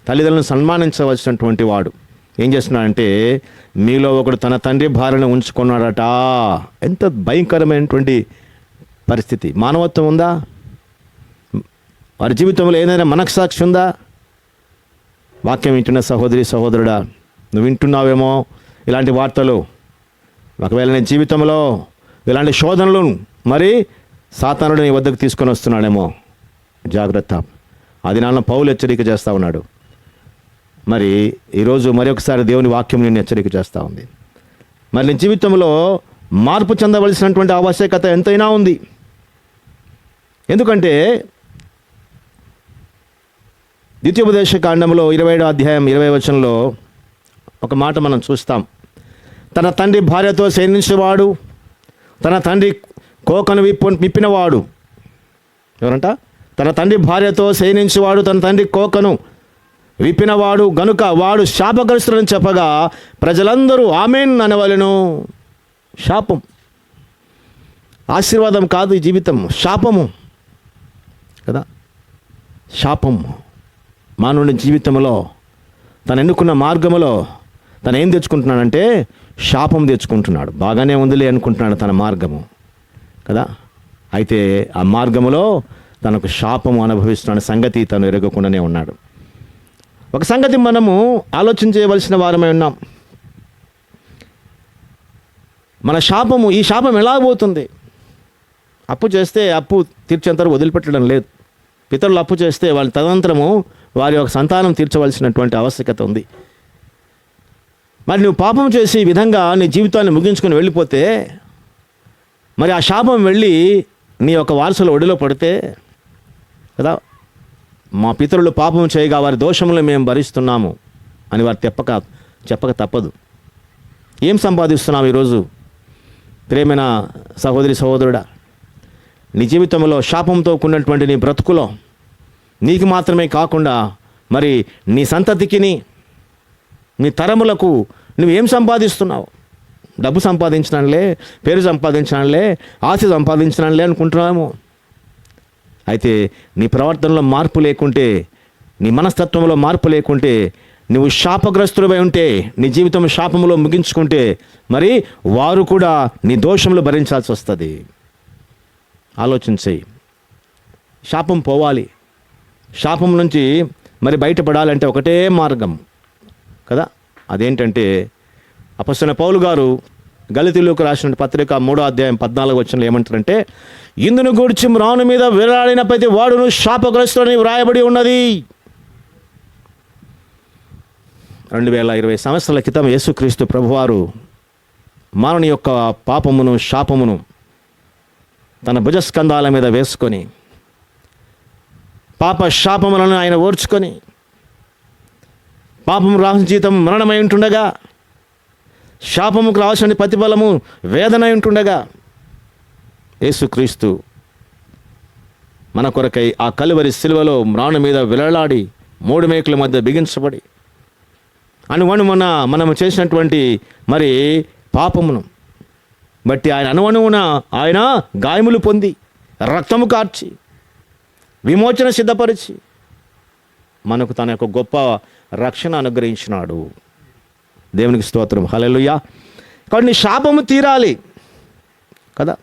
తల్లిదండ్రులను సన్మానించవలసినటువంటి వాడు ఏం చేస్తున్నాడంటే, మీలో ఒకడు తన తండ్రి భార్యను ఉంచుకున్నాడట. ఎంత భయంకరమైనటువంటి పరిస్థితి. మానవత్వం ఉందా? వారి జీవితంలో ఏదైనా మనస్సాక్షి ఉందా? వాక్యం వింటున్న సహోదరి సహోదరుడా, నువ్వు వింటున్నావేమో ఇలాంటి వార్తలు. ఒకవేళ నీ జీవితంలో ఇలాంటి శోధనలు మరి సాతానుడు నీ వద్దకు తీసుకొని వస్తున్నాడేమో, జాగ్రత్త. అది నాన్న పౌలు హెచ్చరిక చేస్తూ ఉన్నాడు. మరి ఈరోజు మరొకసారి దేవుని వాక్యం నేను హెచ్చరిక చేస్తూ ఉంది. మరి నీ జీవితంలో మార్పు చెందవలసినటువంటి ఆవశ్యకత ఎంతైనా ఉంది. ఎందుకంటే ద్వితీయోపదేశ కాండంలో 27వ అధ్యాయం 20వ వచనంలో ఒక మాట మనం చూస్తాం. తన తండ్రి భార్యతో శయనించేవాడు, తన తండ్రి కోకను విప్పినవాడు. ఎవరంట? తన తండ్రి భార్యతో శయనించేవాడు, తన తండ్రి కోకను విప్పినవాడు గనుక వాడు శాపగ్రస్తులని చెప్పగా ప్రజలందరూ ఆమేన్ అనవలెను. శాపం, ఆశీర్వాదం కాదు ఈ జీవితం, శాపము కదా. శాపం మానవుని జీవితంలో తను ఎన్నుకున్న మార్గములో తను ఏం తెచ్చుకుంటున్నాడంటే శాపం తెచ్చుకుంటున్నాడు. బాగానే ఉందిలే అనుకుంటున్నాడు తన మార్గము కదా. అయితే ఆ మార్గములో తనకు శాపము అనుభవిస్తున్న సంగతి తను ఎరగకుండానే ఉన్నాడు. ఒక సంగతి మనము ఆలోచన చేయవలసిన వారమై ఉన్నాం. మన శాపము, ఈ శాపం ఎలా పోతుంది? అప్పు చేస్తే అప్పు తీర్చేంతవరకు వదిలిపెట్టడం లేదు. పితరులు అప్పు చేస్తే వాళ్ళ తదనంతరము వారి యొక్క సంతానం తీర్చవలసినటువంటి ఆవశ్యకత ఉంది. మరి నువ్వు పాపం చేసి ఈ విధంగా నీ జీవితాన్ని ముగించుకొని వెళ్ళిపోతే, మరి ఆ శాపం వెళ్ళి నీ యొక్క వారసుల ఒడిలో పడితే కదా, మా పితరులు పాపం చేయగా వారి దోషములు మేము భరిస్తున్నాము అని వారు చెప్పక తప్పదు. ఏం సంపాదిస్తున్నావు ఈరోజు ప్రేమైన సహోదరి సహోదరుడా? నీ జీవితంలో శాపంతో కూడినటువంటి నీ బ్రతుకులో నీకు మాత్రమే కాకుండా మరి నీ సంతతికిని, నీ తరములకు నువ్వేం సంపాదిస్తున్నావు? డబ్బు సంపాదించడంలే, పేరు సంపాదించడంలే, ఆస్తి సంపాదించడంలే అనుకుంటున్నాము. అయితే నీ ప్రవర్తనలో మార్పు లేకుంటే, నీ మనస్తత్వంలో మార్పు లేకుంటే, నువ్వు శాపగ్రస్తుడిపై ఉంటే, నీ జీవితం శాపంలో ముగించుకుంటే, మరి వారు కూడా నీ దోషములు భరించాల్సి వస్తుంది. ఆలోచించేయి. శాపం పోవాలి. శాపం నుంచి మరి బయటపడాలంటే ఒకటే మార్గం కదా, అదేంటంటే అపొస్తలుడైన పౌలు గారు గలతీయులకు రాసిన పత్రిక 3వ అధ్యాయం 14వ వచనంలో ఏమంటారంటే, ఇందును గూర్చి మ్రాను మీద వేలాడిన ప్రతి వాడును శాపగ్రస్తుడని వ్రాయబడి ఉన్నది. 2020 సంవత్సరాల క్రితం యేసుక్రీస్తు ప్రభువారు మానవుని యొక్క పాపమును శాపమును తన భుజస్కంధాల మీద వేసుకొని, పాప శాపములను ఆయన ఓర్చుకొని, పాపము రాసిన జీతం మరణమై ఉంటుండగా, శాపముకు రావాల్సిన ప్రతిఫలము వేదన ఉంటుండగా, యేసుక్రీస్తు మన కొరకై ఆ కలువరి శిలువలో మ్రాను మీద విలలాడి 3 మేకుల మధ్య బిగించబడి అనువనువున మనము చేసినటువంటి మరి పాపమును బట్టి ఆయన అనువనువున ఆయన గాయములు పొంది రక్తము కార్చి విమోచన సిద్ధపరిచి మనకు తన యొక్క గొప్ప రక్షణ అనుగ్రహించినాడు. దేవునికి స్తోత్రం, హల్లెలూయా. కాబట్టి నీ శాపము తీరాలి కదా,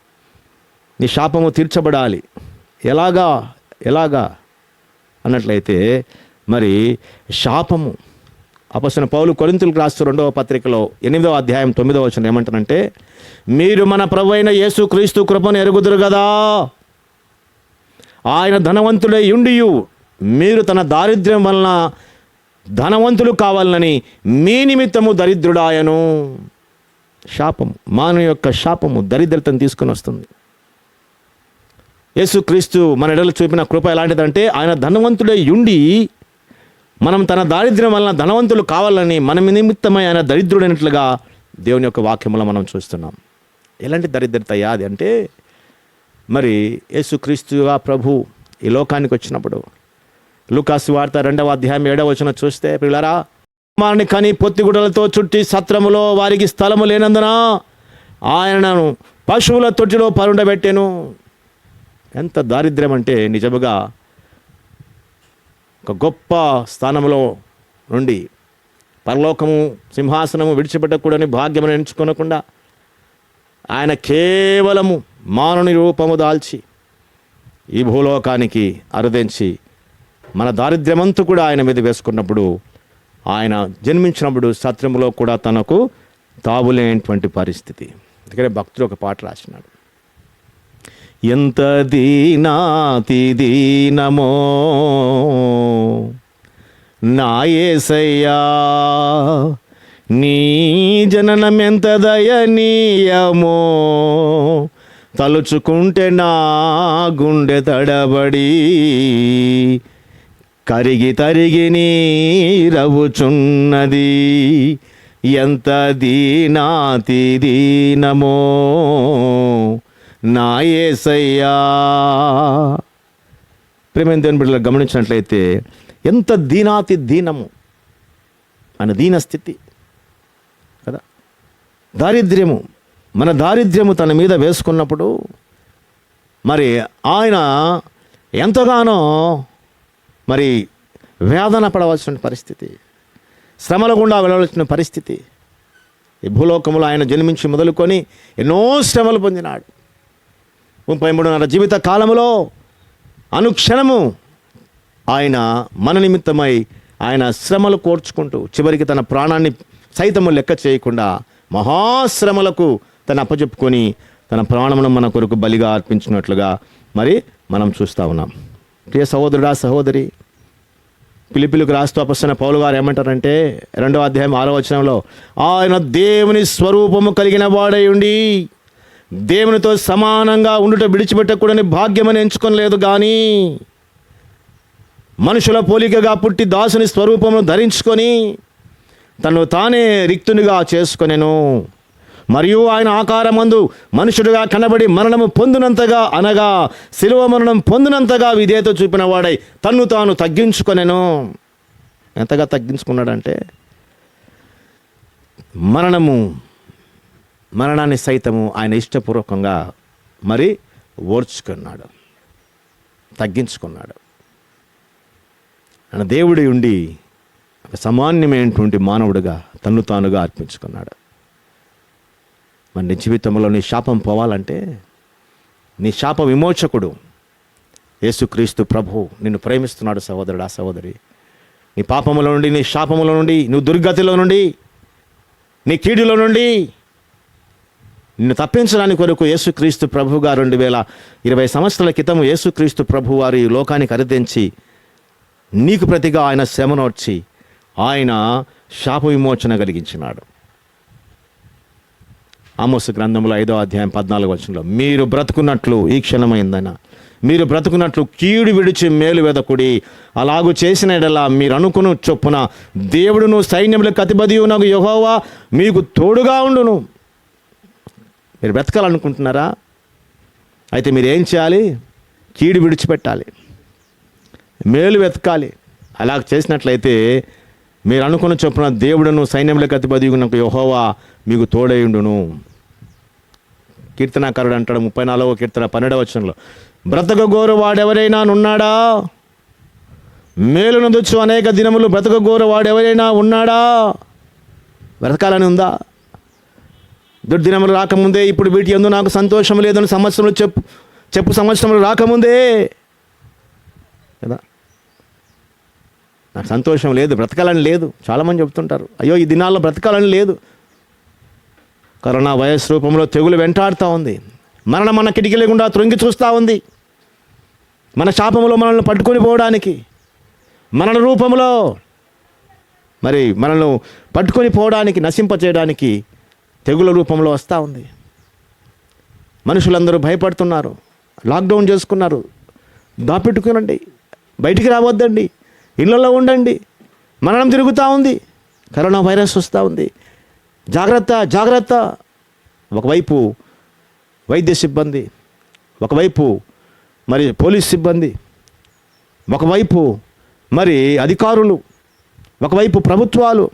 నీ శాపము తీర్చబడాలి. ఎలాగా అన్నట్లయితే మరి శాపము అపొస్తలుడైన పౌలు కొరింథీయులకు రాసిన 2వ పత్రికలో 8వ అధ్యాయం 9వ వచనం ఏమంటారంటే, మీరు మన ప్రభువైన యేసుక్రీస్తు కృపను ఎరుగుదురు కదా, ఆయన ధనవంతుడై ఉండియు మీరు తన దారిద్ర్యం వలన ధనవంతులు కావాలని మీ నిమిత్తము దరిద్రుడాయను. శాపము, మానవ యొక్క శాపము దరిద్రతను తీసుకొని వస్తుంది. యేసుక్రీస్తు మన ఎడల చూపిన కృప ఎలాంటిదంటే, ఆయన ధనవంతుడై ఉండి మనం తన దారిద్ర్యం వలన ధనవంతులు కావాలని మన నిమిత్తమై ఆయన దరిద్రుడైనట్లుగా దేవుని యొక్క వాక్యములో మనం చూస్తున్నాం. ఎలాంటి దరిద్రత అది అంటే, మరి యేసుక్రీస్తుగా ప్రభు ఈ లోకానికి వచ్చినప్పుడు లూకాసు వార్త 2వ అధ్యాయం 7వ వచనం చూస్తే, పిల్లరా కుమారుని కని పొత్తిగుడ్డలతో చుట్టి సత్రములో వారికి స్థలము లేనందున ఆయనను పశువుల తొట్టిలో పరుండబెట్టెను. ఎంత దారిద్ర్యం అంటే, నిజముగా ఒక గొప్ప స్థానంలో నుండి పరలోకము సింహాసనము విడిచిపెట్టకూడని భాగ్యమును ఎంచుకొనకుండా ఆయన కేవలము మానవుని రూపము దాల్చి ఈ భూలోకానికి అరుదించి మన దారిద్ర్యమంతా కూడా ఆయన మీద వేసుకున్నప్పుడు, ఆయన జన్మించినప్పుడు సత్రములో కూడా తనకు తావులేనటువంటి పరిస్థితి. అందుకనే భక్తుడు ఒక పాట రాసినాడు, ఎంత దీనాతి దీనమో నా యేసయ్యా, నీ జననమెంత దయనీయమో, తలుచుకుంటే నా గుండె తడబడి కరిగి తరిగి నీరవుచున్నది. ఎంత దీనాతి దీనమో నా యేసయ్యా. ప్రేమైన దేవుని బిడ్డలు గమనించినట్లయితే ఎంత దీనాతి దీనము అని దీన స్థితి కదా. దారిద్ర్యము, మన దారిద్ర్యము తన మీద వేసుకున్నప్పుడు మరి ఆయన ఎంతగానో మరి వేదన పడవలసిన పరిస్థితి, శ్రమల గుండా వెళ్ళవలసిన పరిస్థితి. ఈ భూలోకములో ఆయన జన్మించి మొదలుకొని ఎన్నో శ్రమలు పొందినాడు. 33.5 జీవిత కాలములో అనుక్షణము ఆయన మన నిమిత్తమై ఆయన శ్రమలు కోర్చుకుంటూ చివరికి తన ప్రాణాన్ని సైతము లెక్క చేయకుండా మహాశ్రమలకు తను అప్పచెప్పుకొని తన ప్రాణమును మన కొరకు బలిగా అర్పించినట్లుగా మరి మనం చూస్తూ ఉన్నాం. ప్రియ సహోదరుడా, సహోదరి, ఫిలిప్పీయులకు రాస్తూ అపొస్తలుడైన పౌలు గారు ఏమంటారంటే 2వ అధ్యాయం 6వ వచనంలో, ఆయన దేవుని స్వరూపము కలిగిన వాడై ఉండి దేవునితో సమానంగా ఉండుట విడిచిపెట్టకూడని భాగ్యమని ఎంచుకొనలేదు, కానీ మనుషుల పోలికగా పుట్టి దాసుని స్వరూపమును ధరించుకొని తను తానే రిక్తునిగా చేసుకొనెను. మరియు ఆయన ఆకారమందు మనుషుడిగా కనబడి మరణము పొందినంతగా, అనగా శిలువ మరణం పొందినంతగా విధేయత చూపిన వాడై తన్ను తాను తగ్గించుకొనెను. ఎంతగా తగ్గించుకున్నాడంటే మరణాన్ని సైతము ఆయన ఇష్టపూర్వకంగా మరి ఓర్చుకున్నాడు, తగ్గించుకున్నాడు. ఆయన దేవుడి ఉండి ఒక సామాన్యమైనటువంటి మానవుడిగా తన్ను తానుగా అర్పించుకున్నాడు. మరి నీ జీవితంలో నీ శాపం పోవాలంటే నీ శాప విమోచకుడు యేసుక్రీస్తు ప్రభువు నిన్ను ప్రేమిస్తున్నాడు. సహోదరుడా, సహోదరి, నీ పాపముల నుండి, నీ శాపముల నుండి, నువ్వు దుర్గతిలో నుండి, నీ కీడులో నుండి నిన్ను తప్పించడానికి కొరకు యేసుక్రీస్తు ప్రభు గారు 2020 సంవత్సరాల క్రితం యేసుక్రీస్తు ప్రభు వారు ఈ లోకానికి అరుదించి నీకు ప్రతిగా ఆయన శ్రమనోర్చి ఆయన శాప విమోచన కలిగించినాడు. ఆమోసు గ్రంథంలో 5వ అధ్యాయం 14వ వచనంలో, మీరు బ్రతుకున్నట్లు ఈ క్షణమైందన, మీరు బ్రతుకున్నట్లు కీడు విడిచి మేలు వెదకుడి, అలాగూ చేసిన యెడల మీరు అనుకుని చొప్పున దేవుడును సైన్యములకు అధిపతియు నాకు యెహోవా మీకు తోడుగా ఉండును. మీరు బ్రతకాలనుకుంటున్నారా? అయితే మీరు ఏం చేయాలి? కీడు విడిచిపెట్టాలి, మేలు వెతకాలి. అలా చేసినట్లయితే మీరు అనుకున్న చొప్పున దేవుడును సైన్యములకు అధిపతియు నాకు యెహోవా మీకు తోడైండును. కీర్తనాకారుడు అంటాడు 34వ కీర్తన 12వ వచనంలో, బ్రతకగోరు వాడెవరైనా ఉన్నాడా? మేలును దుచ్చు అనేక దినములు బ్రతకగోరు వాడెవరైనా ఉన్నాడా? బ్రతకాలని ఉందా? దుర్దినములు రాకముందే ఇప్పుడు వీటి యందు నాకు సంతోషం లేదని సంవత్సరంలో చెప్పు సంవత్సరములు రాకముందే కదా, నాకు సంతోషం లేదు, బ్రతకాలని లేదు. చాలామంది చెప్తుంటారు, అయ్యో ఈ దినాల్లో బ్రతకాలని లేదు. కరోనా వైరస్ రూపంలో తెగులు వెంటాడుతూ ఉంది. మరణం మన కిటికీ లేకుండా త్రొంగి చూస్తూ ఉంది. మన శాపంలో మనల్ని పట్టుకొని పోవడానికి, మరణ రూపంలో మరి మనల్ని పట్టుకొని పోవడానికి, నశింపచేయడానికి తెగుల రూపంలో వస్తూ ఉంది. మనుషులందరూ భయపడుతున్నారు, లాక్డౌన్ చేసుకున్నారు. దాపెట్టుకునండి, బయటికి రావద్దండి, ఇళ్లలో ఉండండి. మరణం తిరుగుతూ ఉంది, కరోనా వైరస్ వస్తూ ఉంది. జాగ్రత్త, జాగ్రత్త. ఒకవైపు వైద్య సిబ్బంది, ఒకవైపు మరి పోలీస్ సిబ్బంది, ఒకవైపు మరి అధికారులు, ఒకవైపు ప్రభుత్వాలు,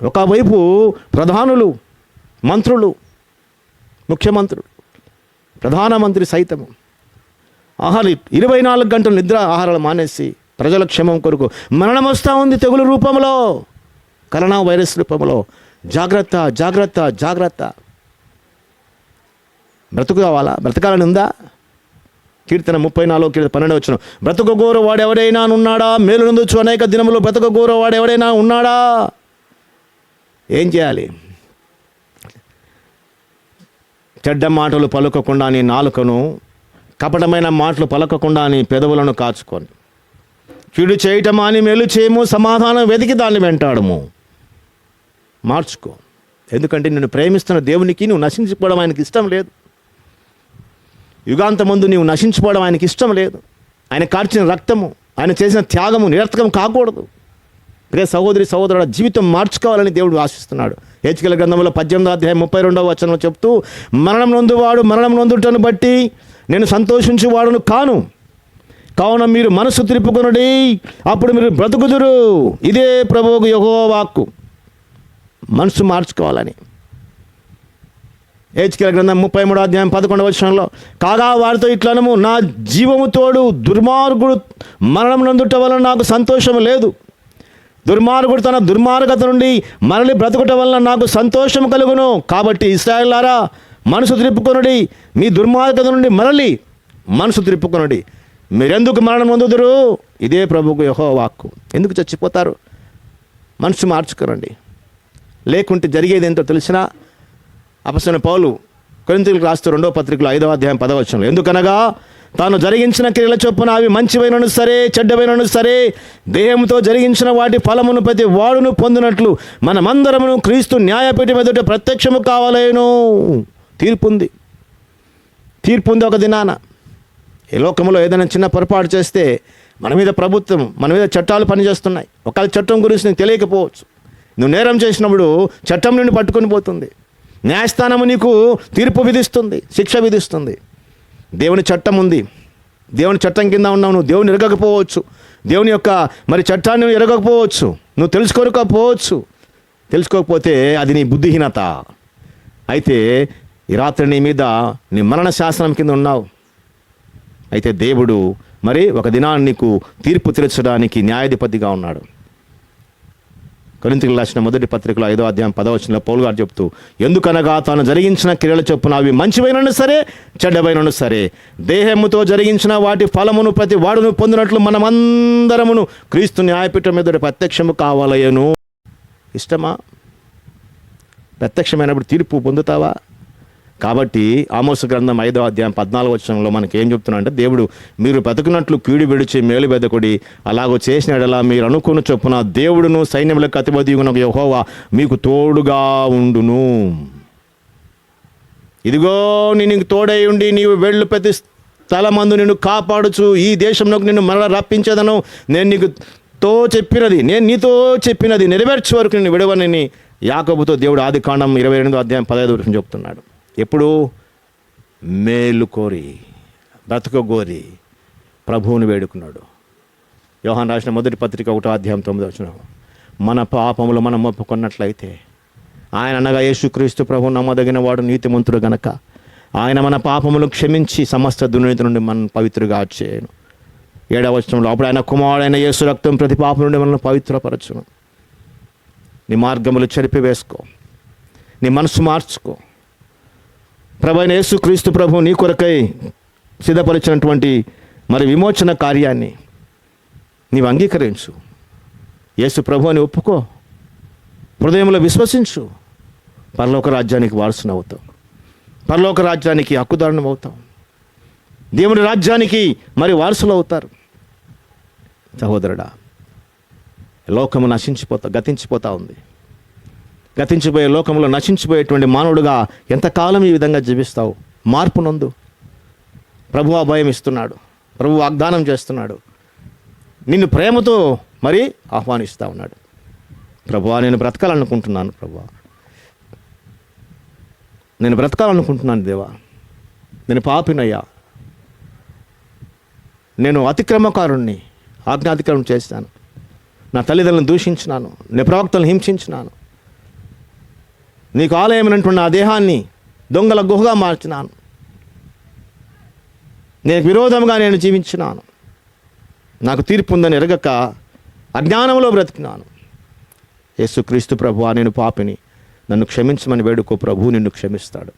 ఒకవైపు ప్రధానులు, మంత్రులు, ముఖ్యమంత్రులు, ప్రధానమంత్రి సైతము 24 గంటలు నిద్ర ఆహారాలు మానేసి ప్రజల క్షేమం కొరకు మరణం వస్తూ ఉంది తెగులు రూపంలో, కరోనా వైరస్ రూపంలో. జాగ్రత్త, జాగ్రత్త, జాగ్రత్త. బ్రతకాలని ఉందా? కీర్తన 34 కీర్తన 12 వచనం, బ్రతకగోరు వాడెవడైనా ఉన్నాడా? మేలు నొందొచ్చు అనేక దినములు బ్రతకగోరు వాడెవడైనా ఉన్నాడా? ఏం చేయాలి? చెడ్డ మాటలు పలుకకుండా నీ నాలుకను, కపటమైన మాటలు పలకకుండా నీ పెదవులను కాచుకొని, కీడు చేయటం అని మేలు చేయము, సమాధానం వెతికి దాన్ని వెంటాడము. మార్చుకో. ఎందుకంటే నిన్ను ప్రేమిస్తున్న దేవునికి నువ్వు నశించిపోవడం ఆయనకి ఇష్టం లేదు. యుగాంతమందు నీవు నశించిపోవడం ఆయనకి ఇష్టం లేదు. ఆయన కార్చిన రక్తము, ఆయన చేసిన త్యాగము నిరర్థకం కాకూడదు. ప్రియ సహోదరి, సహోదరుల జీవితం మార్చుకోవాలని దేవుడు ఆశిస్తున్నాడు. హెచ్కేల గ్రంథంలో 18వ అధ్యాయం 32వ వచనంలో చెప్తూ, మరణం నొందువాడు మరణం నొందుటను బట్టి నేను సంతోషించువాడును కాను, కావున మీరు మనసు త్రిప్పుకొనుడి, అప్పుడు మీరు బ్రతుకుదురు. ఇదే ప్రభువుకు యెహోవా వాక్కు. మనసు మార్చుకోవాలని. హెచ్కేల గ్రంథం 33వ అధ్యాయం 11వ వచనంలో, కాగా వారితో ఇట్లనము, నా జీవము తోడు దుర్మార్గుడు మరణం నొందుట వలన నాకు సంతోషం లేదు. దుర్మార్గుడు తన దుర్మార్గత నుండి మరలి బ్రతుకుట వలన నాకు సంతోషం కలుగును. కాబట్టి ఇశ్రాయేలులారా, మనసు త్రిప్పుకొనుడి, మీ దుర్మార్గత నుండి మరలి మనసు త్రిప్పుకొనుడి. మీరెందుకు మరణం పొందుదురు? ఇదే ప్రభువుకు యెహోవా వాక్కు. ఎందుకు చచ్చిపోతారు? మనసు మార్చుకోరండి. లేకుంటే జరిగేది ఏంటో తెలిసినా అపొస్తలుడైన పౌలు కొరింథీయులకు రాస్తూ 2వ పత్రికలో 5వ అధ్యాయం 10వ వచనంలో, ఎందుకనగా తాను జరిగించిన క్రియల చొప్పున అవి మంచివైనను సరే చెడ్డవైనను సరే దేహంతో జరిగించిన వాటి ఫలమును ప్రతి వాడును పొందినట్లు మనమందరమును క్రీస్తు న్యాయపీఠం ఎదుట ప్రత్యక్షము కావాలేను. తీర్పు ఉంది ఒక దినాన. ఈ లోకంలో ఏదైనా చిన్న పొరపాటు చేస్తే మన మీద ప్రభుత్వం, మన మీద చట్టాలు పనిచేస్తున్నాయి. ఒకవేళ చట్టం గురించి నీకు తెలియకపోవచ్చు. నువ్వు నేరం చేసినప్పుడు చట్టం నుండి పట్టుకొని పోతుంది. న్యాయస్థానము నీకు తీర్పు విధిస్తుంది, శిక్ష విధిస్తుంది. దేవుని చట్టం ఉంది. దేవుని చట్టం కింద ఉన్నావు. నువ్వు దేవుని ఎరగకపోవచ్చు, దేవుని యొక్క చట్టాన్ని నువ్వు ఎరగకపోవచ్చు, నువ్వు తెలుసుకోకపోతే అది నీ బుద్ధిహీనత. అయితే ఈ రాత్రి నీ మీద నీ మరణ శాసనం కింద ఉన్నావు. అయితే దేవుడు ఒక దినాన్ని నీకు తీర్పు తీర్చడానికి న్యాయాధిపతిగా ఉన్నాడు. కొరింథీయులకు రాసిన 1వ పత్రికలో 5వ అధ్యాయం 10వ వచనంలో పౌలు గారు చెప్తూ, ఎందుకనగా తాను జరిగించిన క్రియల చొప్పున అవి మంచివైనను సరే చెడ్డవైనను సరే దేహముతో జరిగించిన వాటి ఫలమును ప్రతి వాడును పొందినట్లు మనమందరమును క్రీస్తు న్యాయపీఠం ఎదుట ప్రత్యక్షము కావాలయను. ఇష్టమా? ప్రత్యక్షమైనప్పుడు తీర్పు పొందుతావా? కాబట్టి ఆమోసు గ్రంథం 5వ అధ్యాయం 14వ వచనంలో మనకి ఏం చెప్తున్నా అంటే, దేవుడు మీరు బతుకున్నట్లు కీడు విడిచి మేలు బెదకుడి, అలాగో చేసిన ఎడలా మీరు అనుకున్న చొప్పున దేవుడును సైన్యములకు అధిపతియున్న యెహోవా మీకు తోడుగా ఉండును. ఇదిగో నీకు తోడై ఉండి నీవు వెళ్ళు ప్రతి స్థలమందు నిన్ను కాపాడుచు ఈ దేశంలోకి నిన్ను మరల రప్పించేదను. నేను నీతో చెప్పినది నెరవేర్చే వరకు నిన్ను విడవనని యాకోబుతో దేవుడు ఆదికాండం 28వ అధ్యాయం 15వ వచనం చెప్తున్నాడు. ఎప్పుడు? మేలు కోరి బ్రతకగోరి ప్రభువుని వేడుకున్నాడు. యోహాను రాసిన 1వ పత్రిక 1వ అధ్యాయం 9వ వచనం, మన పాపములు మనం ఒప్పుకున్నట్లయితే ఆయన అనగా యేసుక్రీస్తు ప్రభువు నమ్మదగిన వాడు నీతిమంతుడు గనక ఆయన మన పాపములు క్షమించి సమస్త దుర్నీతి నుండి మనం పవిత్రుగా చేయను. 7వ వచనంలో, అప్పుడు ఆయన కుమారుడైన యేసు రక్తం ప్రతి పాపం నుండి మనల్ని పవిత్రపరచును. నీ మార్గములు చెరిపివేసుకో, నీ మనసు మార్చుకో. ప్రభు అయిన యేసుక్రీస్తు ప్రభు నీ కొరకై సిద్ధపరిచినటువంటి విమోచన కార్యాన్ని నీవు అంగీకరించు. యేసు ప్రభు అని ఒప్పుకో, హృదయంలో విశ్వసించు. పరలోక రాజ్యానికి వారసుని అవుతావు, పరలోక రాజ్యానికి హక్కుదారుని అవుతావు, దేవుని రాజ్యానికి వారసులు అవుతారు. సహోదరుడా, లోకము గతించిపోతా ఉంది. గతించిపోయే లోకంలో నశించిపోయేటువంటి మానవుడుగా ఎంతకాలం ఈ విధంగా జీవిస్తావు? మార్పు నొందు. ప్రభువు అభయం ఇస్తున్నాడు, ప్రభువు వాగ్దానం చేస్తున్నాడు, నిన్ను ప్రేమతో ఆహ్వానిస్తూ ఉన్నాడు. ప్రభువా, నేను బ్రతకాలనుకుంటున్నాను. ప్రభువా, నేను బ్రతకాలనుకుంటున్నాను. దేవా, నేను పాపినయ్యా, నేను అతిక్రమకారుణ్ణి, ఆజ్ఞాతిక్రమం చేశాను, నా తల్లిదండ్రులను దూషించినాను, నీ ప్రవక్తలను హింసించినాను, నీకు ఆలయమైనటువంటి నా దేహాన్ని దొంగల గుహగా మార్చినాను, నేను విరోధంగా నేను జీవించినాను, నాకు తీర్పు ఉందని ఎరగక అజ్ఞానంలో బ్రతికినాను. యేసుక్రీస్తు ప్రభువా, నేను పాపిని, నన్ను క్షమించమని వేడుకో. ప్రభువు నిన్ను క్షమిస్తాడు.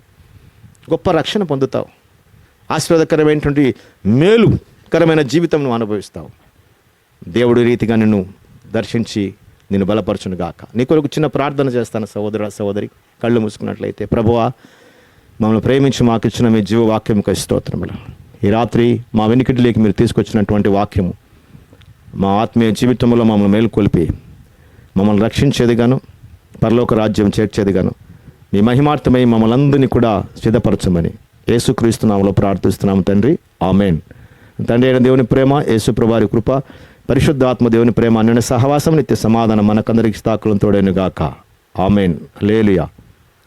గొప్ప రక్షణ పొందుతావు. ఆశీర్వాదకరమైనటువంటి మేలుకరమైన జీవితం నువ్వు అనుభవిస్తావు. దేవుడి రీతిగా నిన్ను దర్శించి నిన్ను బలపరచును గాక. నీ కొరకు చిన్న ప్రార్థన చేస్తాను. సహోదరి, కళ్ళు మూసుకున్నట్లయితే, ప్రభువా, మమ్మల్ని ప్రేమించి మాకు ఇచ్చిన మీ జీవవాక్యంకు స్తోత్రములు. ఈ రాత్రి మా వెనుకటిలోకి మీరు తీసుకొచ్చినటువంటి వాక్యము మా ఆత్మీయ జీవితంలో మమ్మల్ని మేలుకొల్పి మమ్మల్ని రక్షించేదిగాను, పరలోక రాజ్యం చేర్చేదిగాను, మీ మహిమార్థమై మమ్మల్ని అందరినీ కూడా సిద్ధపరచమని యేసుక్రీస్తు నామములో ప్రార్థిస్తున్నాము తండ్రి. ఆమెన్. తండ్రి అయిన దేవుని ప్రేమ, యేసు ప్రభువారి కృప, పరిశుద్ధాత్మ దేవుని ప్రేమ, అన్యోన్య సహవాసం, నిత్య సమాధానం మనకందరికి స్థాకులను తోడైన గాక. Amen. Hallelujah.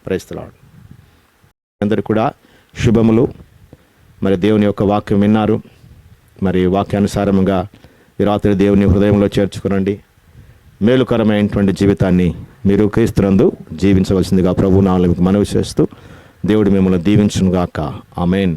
Praise the Lord. అందరూ కూడా శుభములు. దేవుని యొక్క వాక్యం విన్నారు. వాక్యానుసారంగా ఈ రాత్రి దేవుని హృదయంలో చేర్చుకునండి. మేలుకరమైనటువంటి జీవితాన్ని మీరు క్రీస్తునందు జీవించవలసిందిగా ప్రభు నామములో మీకు మనవి చేస్తూ దేవుడు మిమ్మల్ని దీవించును గాక. ఆమెన్.